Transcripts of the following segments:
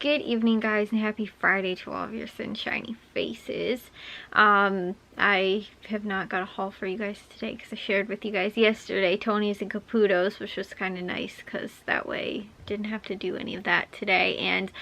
Good evening, guys, and happy Friday to all of your sunshiny faces. I have not got a haul for you guys today because I shared with you guys yesterday Tony's and Caputo's, which was kind of nice because that way didn't have to do any of that today, and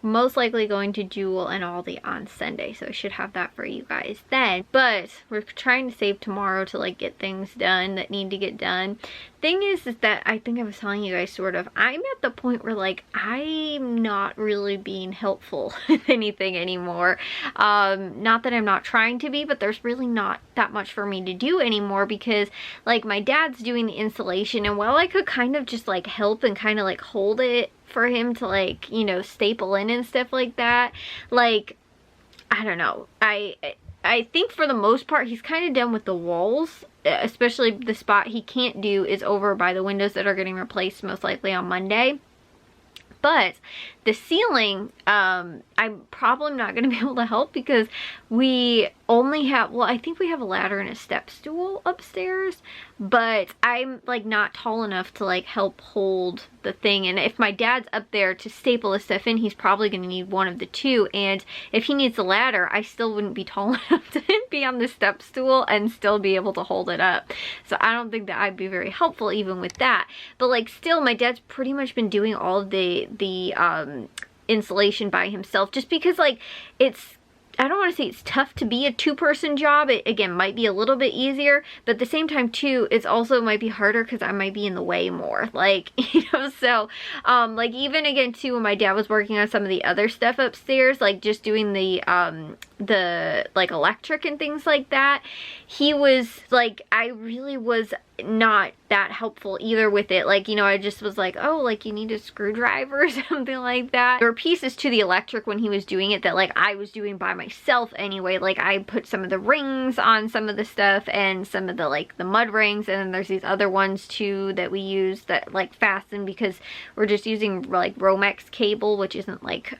most likely going to Jewel and Aldi on Sunday, so I should have that for you guys then. But we're trying to save tomorrow to like get things done that need to get done. Thing is that I think I was telling you guys sort of, I'm at the point where like I'm not really being helpful with anything anymore. Not that I'm not trying to be, but there's really not that much for me to do anymore because like my dad's doing the installation, and while I could kind of just like help and kind of like hold it for him to like, you know, staple in and stuff like that, like I don't know, I think for the most part he's kind of done with the walls, especially the spot he can't do is over by the windows that are getting replaced most likely on Monday. But the ceiling, I'm probably not going to be able to help because we only have, well, I think we have a ladder and a step stool upstairs, but I'm like not tall enough to like help hold the thing. And if my dad's up there to staple the stuff in, he's probably going to need one of the two. And if he needs a ladder, I still wouldn't be tall enough to be on the step stool and still be able to hold it up. So I don't think that I'd be very helpful even with that. But like still, my dad's pretty much been doing all of the insulation by himself, just because like it's, I don't want to say it's tough to be a two-person job. It again might be a little bit easier, but at the same time too, it's also might be harder because I might be in the way more, like, you know. So like even again too, when my dad was working on some of the other stuff upstairs, like just doing the like electric and things like that, he was like, I really was not that helpful either with it. Like, you know, I just was like, oh, like you need a screwdriver or something like that. There were pieces to the electric when he was doing it that like I was doing by myself anyway. Like I put some of the rings on some of the stuff and some of the like the mud rings, and then there's these other ones too that we use that like fasten because we're just using like Romex cable, which isn't like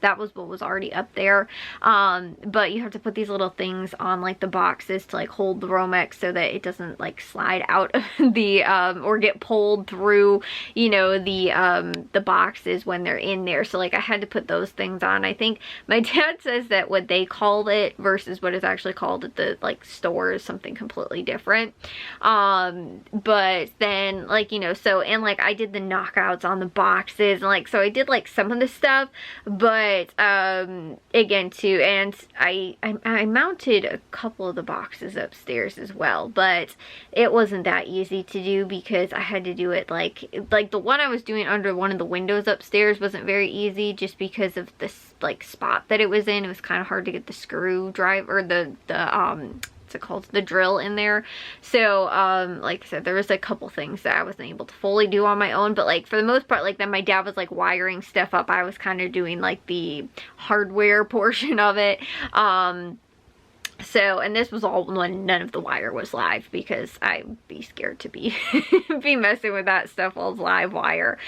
that was what was already up there, but you have to put these little things on like the boxes to like hold the Romex so that it doesn't like slide out of the or get pulled through, you know, the boxes when they're in there. So like I had to put those things on. I think my dad says that what they called it versus what is actually called at the like store is something completely different. But then like, you know, so, and like I did the knockouts on the boxes, and like so I did like some of the stuff. But again too, and I mounted a couple of the boxes upstairs as well, but it wasn't that easy to do because I had to do it like the one I was doing under one of the windows upstairs wasn't very easy just because of this like spot that it was in. It was kind of hard to get the screwdriver, what's it called, the drill in there. So like I said, there was a couple things that I wasn't able to fully do on my own, but like for the most part, like then my dad was like wiring stuff up, I was kind of doing like the hardware portion of it. So, and this was all when none of the wire was live because I'd be scared to be messing with that stuff while it's live wire.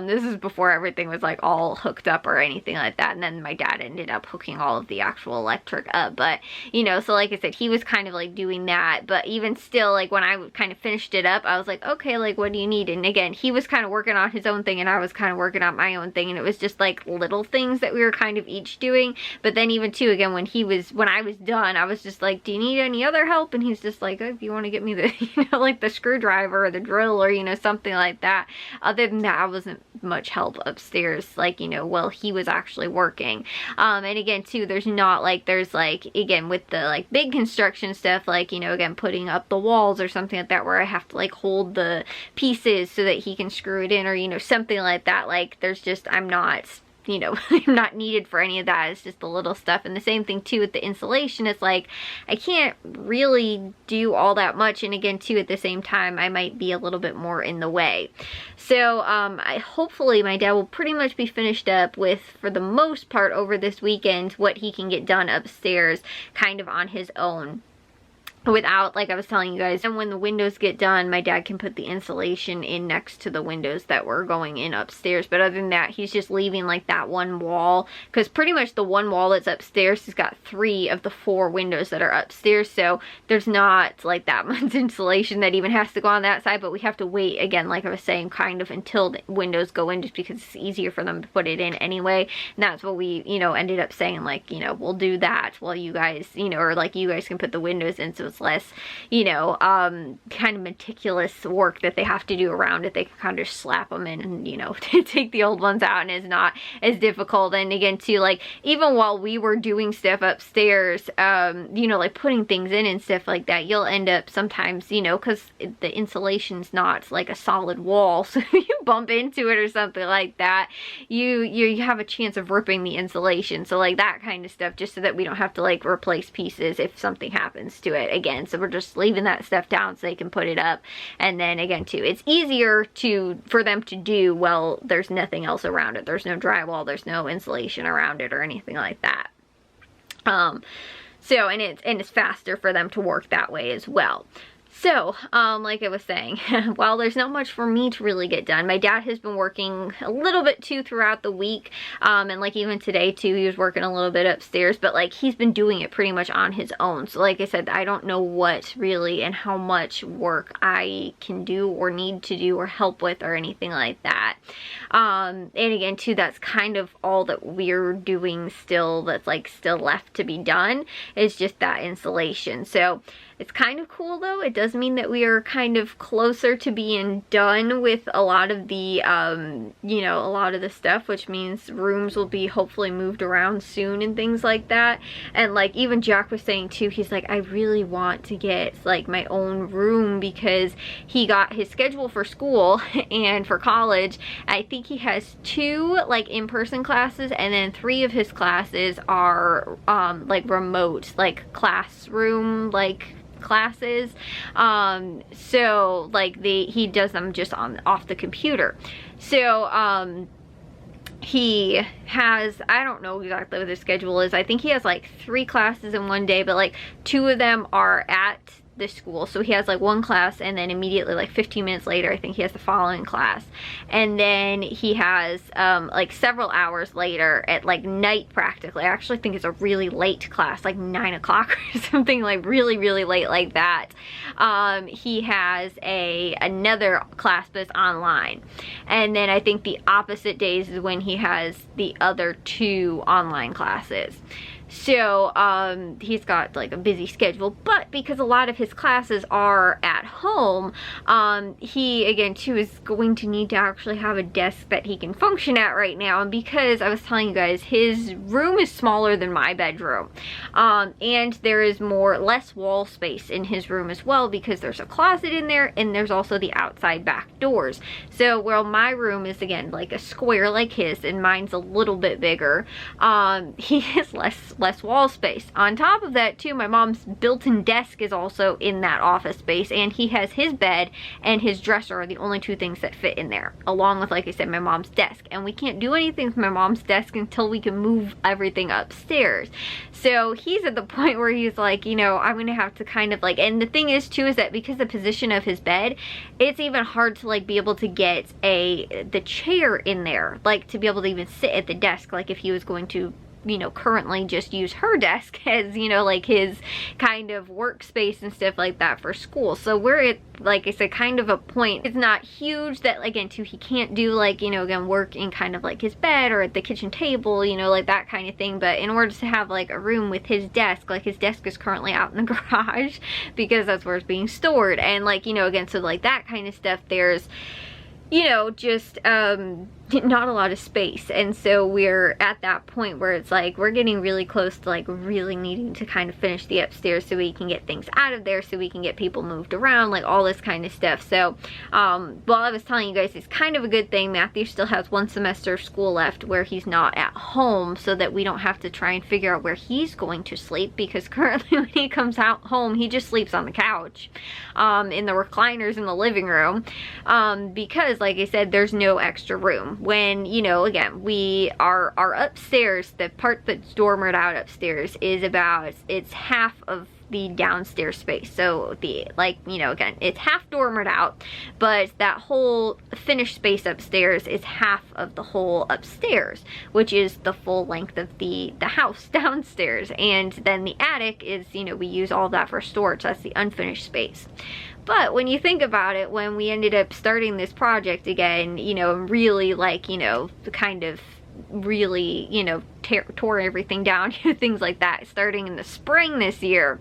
This is before everything was like all hooked up or anything like that, and then my dad ended up hooking all of the actual electric up. But you know, so like I said, he was kind of like doing that, but even still, like when I kind of finished it up, I was like, okay, like what do you need? And again, he was kind of working on his own thing and I was kind of working on my own thing, and it was just like little things that we were kind of each doing. But then even too, again, when I was done, I was just like, do you need any other help? And he's just like, oh, if you want to get me the, you know, like the screwdriver or the drill or, you know, something like that. Other than that, I wasn't much help upstairs, like, you know, while he was actually working. And again too, there's like, again, with the like big construction stuff, like, you know, again, putting up the walls or something like that where I have to like hold the pieces so that he can screw it in, or, you know, something like that. Like there's just, I'm not, you know, I'm not needed for any of that. It's just the little stuff. And the same thing too with the insulation. It's like I can't really do all that much, and again too, at the same time I might be a little bit more in the way. So hopefully my dad will pretty much be finished up with, for the most part over this weekend, what he can get done upstairs kind of on his own. without, like I was telling you guys. And when the windows get done, my dad can put the insulation in next to the windows that were going in upstairs. But other than that, he's just leaving like that one wall, because pretty much the one wall that's upstairs has got 3 of the 4 windows that are upstairs, so there's not like that much insulation that even has to go on that side. But we have to wait, again, like I was saying, kind of until the windows go in, just because it's easier for them to put it in anyway. And that's what we, you know, ended up saying, like, you know, we'll do that while you guys, you know, or like you guys can put the windows in, so it's less, you know, kind of meticulous work that they have to do around it. They can kind of slap them in and, you know, take the old ones out, and it's not as difficult. And again, too, like, even while we were doing stuff upstairs, you know, like putting things in and stuff like that, you'll end up sometimes, you know, because the insulation's not like a solid wall, so if you bump into it or something like that, you have a chance of ripping the insulation. So like that kind of stuff, just so that we don't have to like replace pieces if something happens to it again. So we're just leaving that stuff down so they can put it up. And then again, too, it's easier for them to do while there's nothing else around it. There's no drywall, there's no insulation around it or anything like that. So, and it's faster for them to work that way as well. So, like I was saying, while there's not much for me to really get done, my dad has been working a little bit too throughout the week, and like even today too, he was working a little bit upstairs, but like he's been doing it pretty much on his own. So like I said, I don't know what really and how much work I can do or need to do or help with or anything like that. And again too, that's kind of all that we're doing still, that's like still left to be done, is just that insulation. So it's kind of cool though. It does mean that we are kind of closer to being done with a lot of the, you know, a lot of the stuff, which means rooms will be hopefully moved around soon and things like that. And like even Jack was saying too, he's like, I really want to get like my own room, because he got his schedule for school and for college. I think he has 2 like in-person classes, and then 3 of his classes are like remote, like classroom, like classes. So like he does them just off the computer. So he has, I don't know exactly what his schedule is. I think he has like 3 classes in one day, but like 2 of them are at this school. So he has like 1 class, and then immediately like 15 minutes later I think he has the following class, and then he has like several hours later at like night practically. I actually think it's a really late class, like 9 o'clock or something, like really late like that. He has another class, but it's online. And then I think the opposite days is when he has the other 2 online classes. So he's got like a busy schedule, but because a lot of his classes are at home, he again too is going to need to actually have a desk that he can function at right now. And because I was telling you guys, his room is smaller than my bedroom, and there is less wall space in his room as well, because there's a closet in there, and there's also the outside back doors. So while my room is again like a square like his, and mine's a little bit bigger, he has less wall space. On top of that too, my mom's built-in desk is also in that office space, and he has his bed and his dresser are the only 2 things that fit in there, along with, like I said, my mom's desk. And we can't do anything with my mom's desk until we can move everything upstairs. So he's at the point where he's like, you know, I'm gonna have to kind of like, and the thing is too, is that because the position of his bed, it's even hard to like be able to get the chair in there, like to be able to even sit at the desk, like if he was going to, you know, currently just use her desk as, you know, like his kind of workspace and stuff like that for school. So we're at, like I said, kind of a point. It's not huge that, again, too, he can't do like, you know, again, work in kind of like his bed or at the kitchen table, you know, like that kind of thing. But in order to have like a room with his desk, like his desk is currently out in the garage because that's where it's being stored. And like, you know, again, so like that kind of stuff, there's, you know, just not a lot of space. And so we're at that point where it's like we're getting really close to like really needing to kind of finish the upstairs so we can get things out of there, so we can get people moved around, like all this kind of stuff. So while I was telling you guys, it's kind of a good thing Matthew still has 1 semester of school left where he's not at home, so that we don't have to try and figure out where he's going to sleep, because currently when he comes out home, he just sleeps on the couch, in the recliners in the living room, because like I said, there's no extra room. When, you know, again, we are upstairs, the part that's dormered out upstairs is about, it's half of the downstairs space. So the, like, you know, again, it's half dormered out, but that whole finished space upstairs is half of the whole upstairs, which is the full length of the house downstairs. And then the attic is, you know, we use all of that for storage. That's the unfinished space. But when you think about it, when we ended up starting this project again, you know, really, like, you know, kind of really, you know, tore everything down, things like that, starting in the spring this year,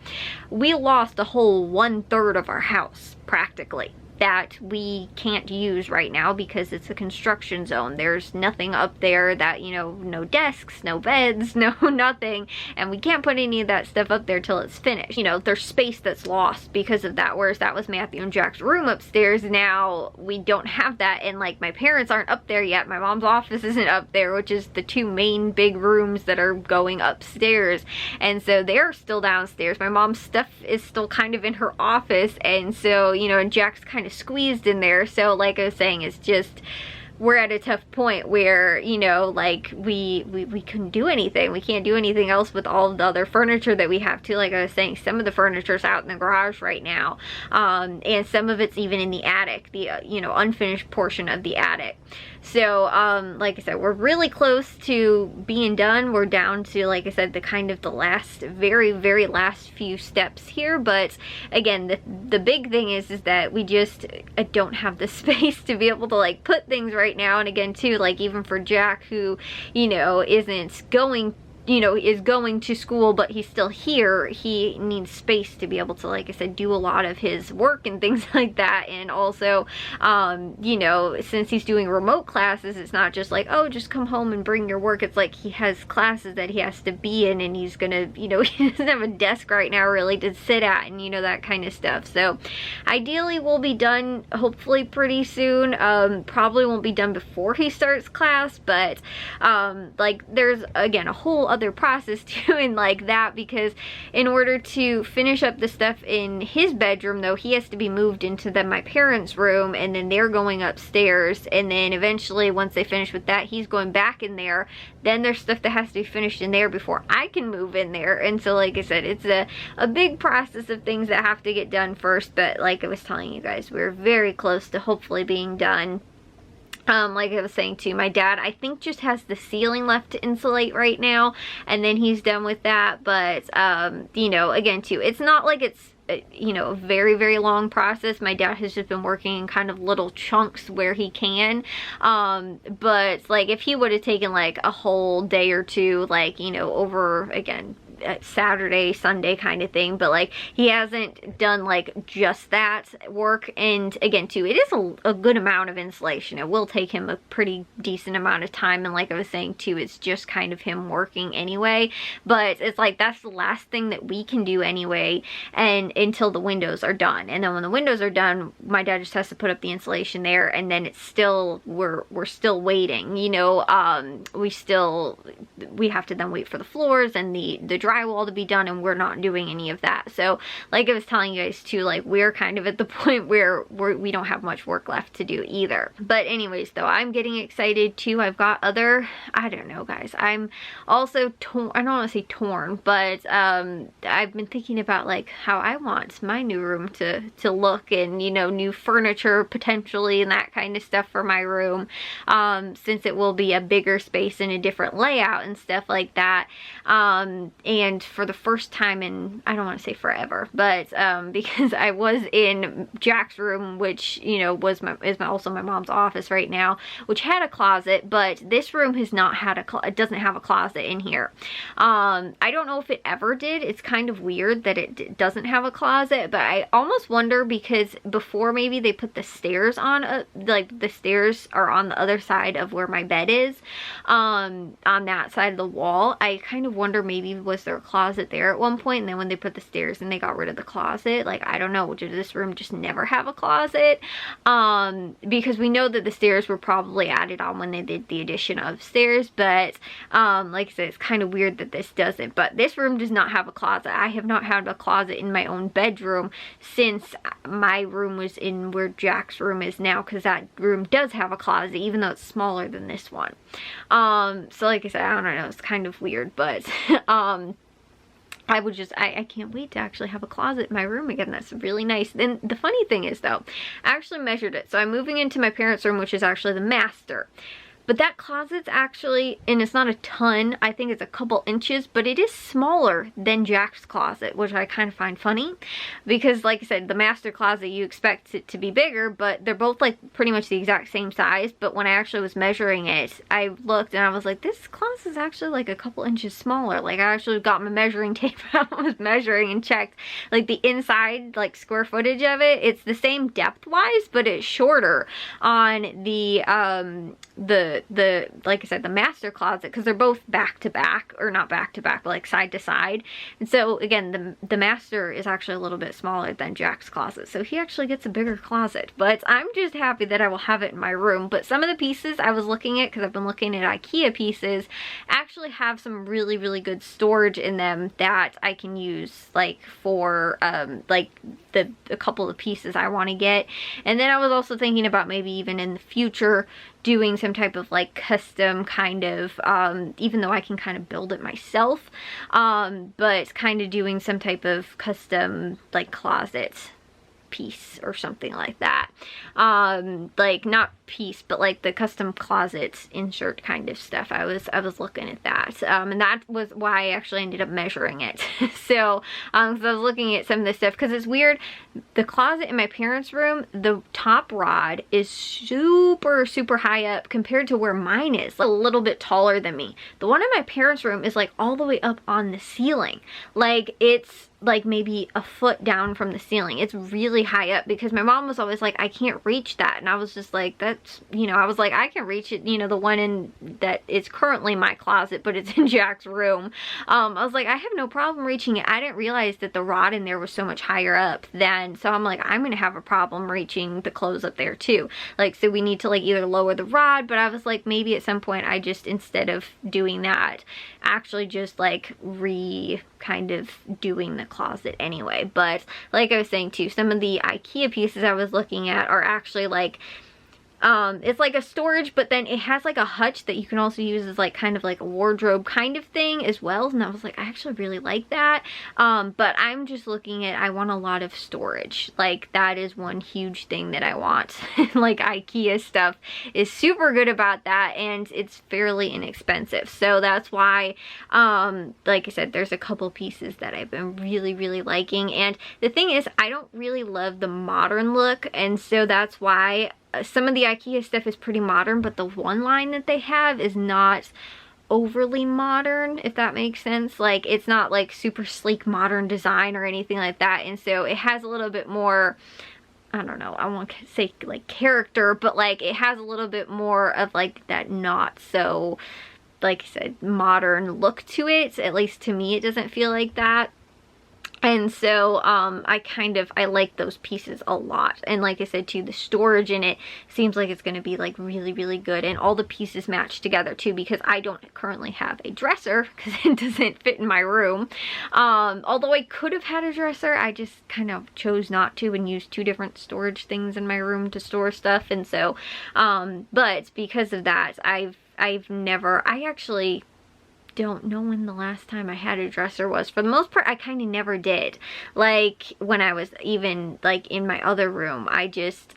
we lost a whole 1/3 of our house practically that we can't use right now because it's a construction zone. There's nothing up there that, you know, no desks, no beds, no nothing, and we can't put any of that stuff up there till it's finished. You know, there's space that's lost because of that, whereas that was Matthew and Jack's room upstairs. Now we don't have that, and like my parents aren't up there yet. My mom's office isn't up there, which is the two main big rooms that are going upstairs, and so they're still downstairs. My mom's stuff is still kind of in her office, and so, you know, and Jack's kind of squeezed in there. So like I was saying, it's just, we're at a tough point where, you know, like we couldn't do anything. We can't do anything else with all of the other furniture that we have too. Like I was saying, some of the furniture's out in the garage right now, and some of it's even in the attic, the you know, unfinished portion of the attic. So like I said, we're really close to being done. We're down to, like I said, the kind of the last, very last few steps here. But again, the big thing is that we just don't have the space to be able to like put things right now. And again too, like even for Jack, who, you know, isn't going, you know, is going to school, but he's still here, he needs space to be able to, like I said, do a lot of his work and things like that. And also, you know, since he's doing remote classes, it's not just like, oh, just come home and bring your work. It's like he has classes that he has to be in, and he's gonna, you know, he doesn't have a desk right now really to sit at, and you know, that kind of stuff. So ideally we'll be done hopefully pretty soon. Probably won't be done before he starts class, but like there's again a whole other process too and like that, because in order to finish up the stuff in his bedroom though, he has to be moved into my parents' room, and then they're going upstairs, and then eventually once they finish with that, he's going back in there. Then there's stuff that has to be finished in there before I can move in there. And so like I said, it's a big process of things that have to get done first. But like I was telling you guys, we're very close to hopefully being done. Like I was saying too, my dad, I think, just has the ceiling left to insulate right now, and then he's done with that. But, you know, again too, it's not like it's, you know, a very long process. My dad has just been working in kind of little chunks where he can. But like if he would have taken like a whole day or two, like, you know, over, again, Saturday, Sunday kind of thing, but like he hasn't done like just that work. And again too, it is a good amount of insulation. It will take him a pretty decent amount of time, and like I was saying too, it's just kind of him working anyway. But it's like that's the last thing that we can do anyway, and until the windows are done. And then when the windows are done, my dad just has to put up the insulation there, and then it's still, we're still waiting, you know. We have to then wait for the floors and the drywall to be done, and we're not doing any of that. So like I was telling you guys too, like we're kind of at the point where we don't have much work left to do either. But anyways though, I'm getting excited too. I've got other, I don't know guys, I'm also torn, I don't want to say torn, but I've been thinking about like how I want my new room to look, and you know, new furniture potentially and that kind of stuff for my room, since it will be a bigger space and a different layout and stuff like that. And for the first time in, I don't want to say forever, but because I was in Jack's room, which, you know, also my mom's office right now, which had a closet, but this room has not had it doesn't have a closet in here. I don't know if it ever did. It's kind of weird that it doesn't have a closet, but I almost wonder, because before maybe they put the stairs on, like the stairs are on the other side of where my bed is, on that side of the wall. I kind of wonder, maybe was there a closet there at one point, and then when they put the stairs in, they got rid of the closet. Like, I don't know, did this room just never have a closet? Because we know that the stairs were probably added on when they did the addition of stairs, but like I said, it's kind of weird that this doesn't. But this room does not have a closet. I have not had a closet in my own bedroom since my room was in where Jack's room is now, because that room does have a closet, even though it's smaller than this one. So like I said, I don't know, it's kind of weird, but I can't wait to actually have a closet in my room again. That's really nice. And the funny thing is though, I actually measured it. So I'm moving into my parents' room, which is actually the master. But that closet's actually, and it's not a ton, I think it's a couple inches, but it is smaller than Jack's closet, which I kind of find funny. Because like I said, the master closet, you expect it to be bigger, but they're both like pretty much the exact same size. But when I actually was measuring it, I looked and I was like, this closet is actually like a couple inches smaller. Like I actually got my measuring tape out and was measuring and checked like the inside like square footage of it. It's the same depth wise, but it's shorter on the like I said, the master closet, because they're both back to back, or not back to back, but like side to side. And so again, the master is actually a little bit smaller than Jack's closet, so he actually gets a bigger closet. But I'm just happy that I will have it in my room. But some of the pieces I was looking at, because I've been looking at IKEA pieces, actually have some really, really good storage in them that I can use like for like a couple of pieces I want to get. And then I was also thinking about maybe even in the future doing some type of like custom kind of, even though I can kind of build it myself, but kind of doing some type of custom like closet piece or something like that. Like not piece, but like the custom closet insert kind of stuff. I was looking at that, and that was why I actually ended up measuring it. So I was looking at some of this stuff, because it's weird, the closet in my parents' room, the top rod is super high up compared to where mine is, like a little bit taller than me. The one in my parents' room is like all the way up on the ceiling, like it's like maybe a foot down from the ceiling. It's really high up, because my mom was always like, I can't reach that, and I was just like, that's, you know, I was like, I can reach it, you know, the one in that is currently my closet, but it's in Jack's room. I was like, I have no problem reaching it. I didn't realize that the rod in there was so much higher up then, so I'm like, I'm gonna have a problem reaching the clothes up there too. Like, so we need to like either lower the rod, but I was like, maybe at some point I just, instead of doing that, actually just like kind of doing the closet anyway. But like I was saying too, some of the IKEA pieces I was looking at are actually like, it's like a storage, but then it has like a hutch that you can also use as like kind of like a wardrobe kind of thing as well. And I was like, I actually really like that. But I'm just looking at, I want a lot of storage. Like that is one huge thing that I want. Like IKEA stuff is super good about that, and it's fairly inexpensive. So that's why, like I said, there's a couple pieces that I've been really liking. And the thing is, I don't really love the modern look, and so that's why some of the IKEA stuff is pretty modern, but the one line that they have is not overly modern, if that makes sense. Like, it's not like super sleek modern design or anything like that, and so it has a little bit more, I don't know, I won't say like character, but like it has a little bit more of like that not so, like I said, modern look to it. At least to me, it doesn't feel like that. And so I like those pieces a lot. And like I said too, the storage in it seems like it's going to be like really good, and all the pieces match together too, because I don't currently have a dresser because it doesn't fit in my room. Although I could have had a dresser, I just kind of chose not to and used two different storage things in my room to store stuff. And so but because of that, I actually don't know when the last time I had a dresser was. For the most part, I kind of never did. Like when I was even like in my other room, I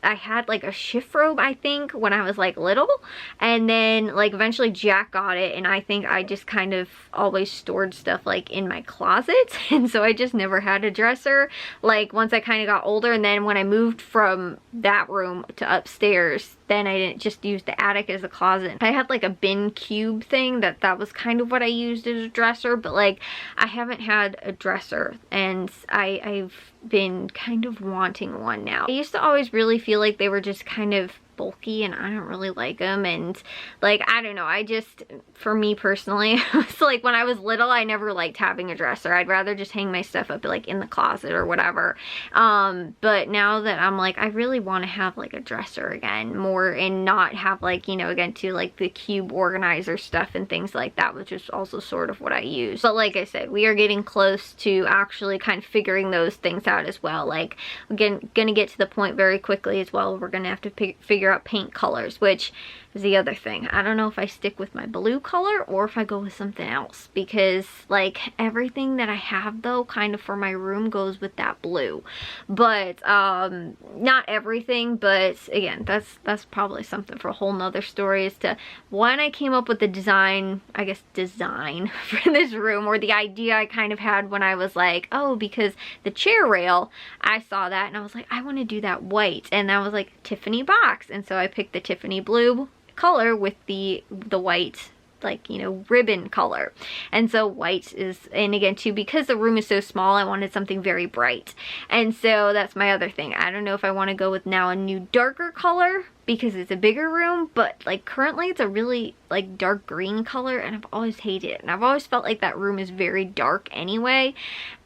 had like a shift robe, I think, when I was like little, and then like eventually Jack got it, and I think I just kind of always stored stuff like in my closet, and so I just never had a dresser. Like once I kind of got older, and then when I moved from that room to upstairs, then I didn't just use the attic as a closet. I had like a bin cube thing that was kind of what I used as a dresser, but like I haven't had a dresser, and I've been kind of wanting one now. I used to always really feel like they were just kind of bulky, and I don't really like them, and like I don't know, I just, for me personally, it's like when I was little, I never liked having a dresser. I'd rather just hang my stuff up like in the closet or whatever. But now that I'm like, I really want to have like a dresser again more, and not have like, you know, again too, like the cube organizer stuff and things like that, which is also sort of what I use. But like I said, we are getting close to actually kind of figuring those things out as well. Like again, gonna get to the point very quickly as well. We're gonna have to figure figure out paint colors, which is the other thing. I don't know if I stick with my blue color or if I go with something else, because like everything that I have though kind of for my room goes with that blue. But not everything, but again, that's probably something for a whole nother story as to when I came up with the design, I guess design for this room, or the idea I kind of had when I was like, oh, because the chair rail, I saw that and I was like, I want to do that white, and that was like Tiffany box, and so I picked the Tiffany blue color with the white, like, you know, ribbon color. And so white is, and again too, because the room is so small, I wanted something very bright. And so that's my other thing. I don't know if I want to go with now a new darker color because it's a bigger room, but like currently it's a really like dark green color, and I've always hated it, and I've always felt like that room is very dark anyway.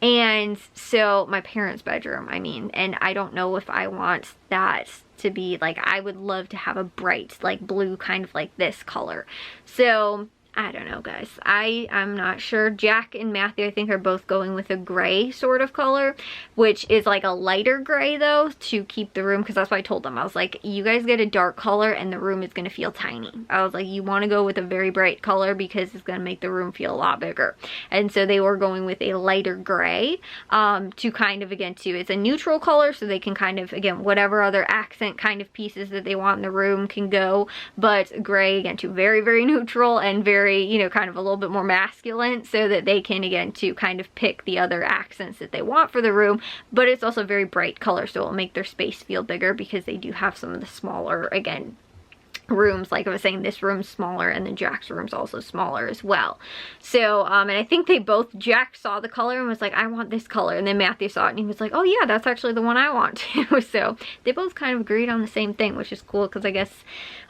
And so my parents' bedroom, I mean, and I don't know if I want that to be like, I would love to have a bright like blue, kind of like this color. So I don't know, guys. I'm not sure. Jack and Matthew, I think, are both going with a gray sort of color, which is like a lighter gray though, to keep the room, because that's what I told them. I was like, you guys get a dark color and the room is going to feel tiny. I was like, you want to go with a very bright color because it's going to make the room feel a lot bigger. And so they were going with a lighter gray to kind of, again, too, it's a neutral color, so they can kind of, again, whatever other accent kind of pieces that they want in the room can go, but gray, again, too, very, very neutral and very, you know, kind of a little bit more masculine, so that they can, again, to kind of pick the other accents that they want for the room. But it's also a very bright color, so it'll make their space feel bigger, because they do have some of the smaller, again, rooms. Like I was saying, this room's smaller, and then Jack's room's also smaller as well. So and I think they both, Jack saw the color and was like, I want this color, and then Matthew saw it and he was like, oh yeah, that's actually the one I want too. So they both kind of agreed on the same thing, which is cool, because I guess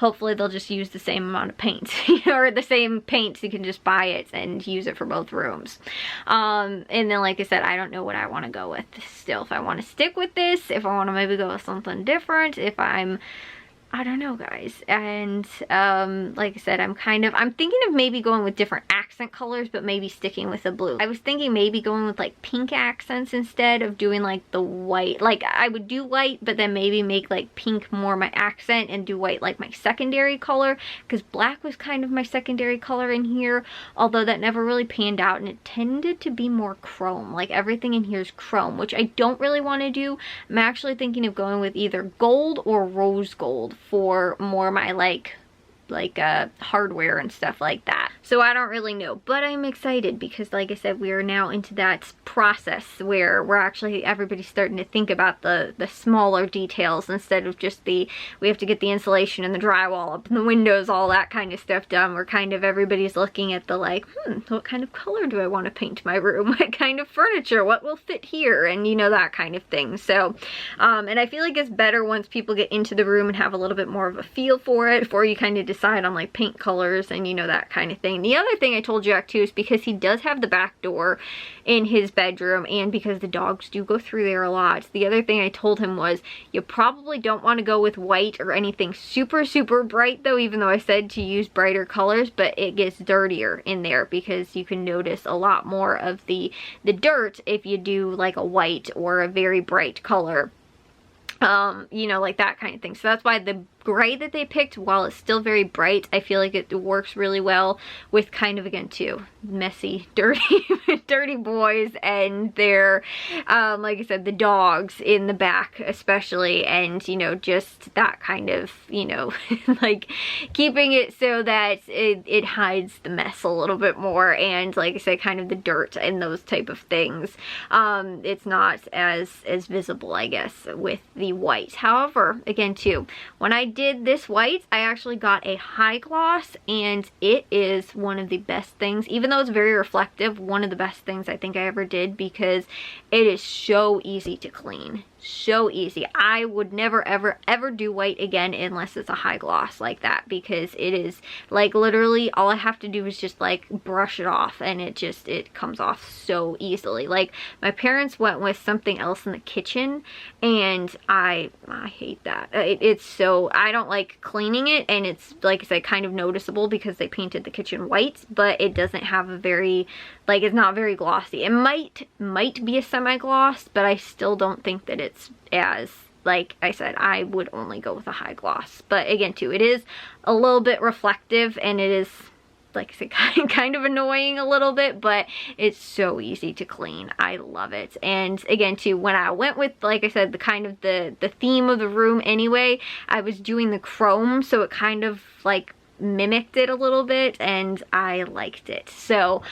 hopefully they'll just use the same amount of paint or the same paint, so you can just buy it and use it for both rooms. And then, like I said, I don't know what I want to go with still, if I want to stick with this, if I want to maybe go with something different, if I don't know, guys. And like I said, I'm thinking of maybe going with different accent colors, but maybe sticking with the blue. I was thinking maybe going with like pink accents instead of doing like the white. Like I would do white, but then maybe make like pink more my accent and do white like my secondary color, because black was kind of my secondary color in here, although that never really panned out, and it tended to be more chrome. Like everything in here is chrome, which I don't really want to do. I'm actually thinking of going with either gold or rose gold for more my like hardware and stuff like that. So I don't really know, but I'm excited because, like I said, we are now into that process where we're actually, everybody's starting to think about the smaller details instead of just we have to get the insulation and the drywall up and the windows, all that kind of stuff done. We're kind of, everybody's looking at the like, what kind of color do I want to paint my room? What kind of furniture? What will fit here? And you know, that kind of thing. So, and I feel like it's better once people get into the room and have a little bit more of a feel for it before you kind of decide on like paint colors and, you know, that kind of thing. The other thing I told Jack too is because he does have the back door in his bedroom, and because the dogs do go through there a lot, the other thing I told him was you probably don't want to go with white or anything super bright though, even though I said to use brighter colors, but it gets dirtier in there because you can notice a lot more of the dirt if you do like a white or a very bright color. You know, like that kind of thing. So that's why the gray that they picked, while it's still very bright, I feel like it works really well with kind of, again, too, messy, dirty boys and their, like I said, the dogs in the back especially, and, you know, just that kind of, you know, like keeping it so that it hides the mess a little bit more, and like I said, kind of the dirt and those type of things. It's not as visible, I guess, with the white. However, again, too, when I did this white, I actually got a high gloss, and it is one of the best things, even though it's very reflective, one of the best things I think I ever did, because it is so easy to clean. So easy. I would never ever do white again unless it's a high gloss like that, because it is like literally all I have to do is just like brush it off, and it comes off so easily. Like my parents went with something else in the kitchen, and I hate that. It's so, I don't like cleaning it, and it's, like I said, kind of noticeable because they painted the kitchen white, but it doesn't have a very, like, it's not very glossy. It might be a semi-gloss, but I still don't think that it's as like I said, I would only go with a high gloss. But again too, it is a little bit reflective, and it is, like I said, kind of annoying a little bit, but it's so easy to clean. I love it. And again too, when I went with, like I said, the kind of the theme of the room anyway, I was doing the chrome, so it kind of like mimicked it a little bit, and I liked it. So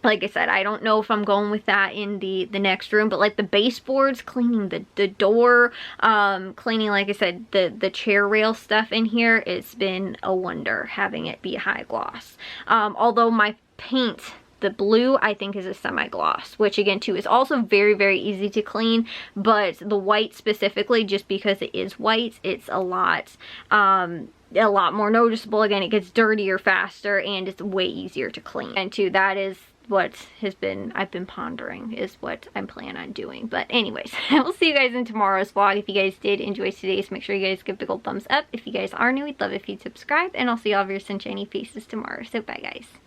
like I said, I don't know if I'm going with that in the next room, but like the baseboards, cleaning the door, cleaning, like I said, the chair rail stuff in here, it's been a wonder having it be high gloss. Although my paint, the blue, I think is a semi-gloss, which again too is also very, very easy to clean, but the white specifically, just because it is white, it's a lot more noticeable. Again, it gets dirtier faster, and it's way easier to clean. And too, that is what I've been pondering, is what I'm planning on doing. But anyways, I will see you guys in tomorrow's vlog. If you guys did enjoy today's, make sure you guys give the gold thumbs up. If you guys are new, we'd love if you'd subscribe, and I'll see all of your sunshiny faces tomorrow. So bye guys.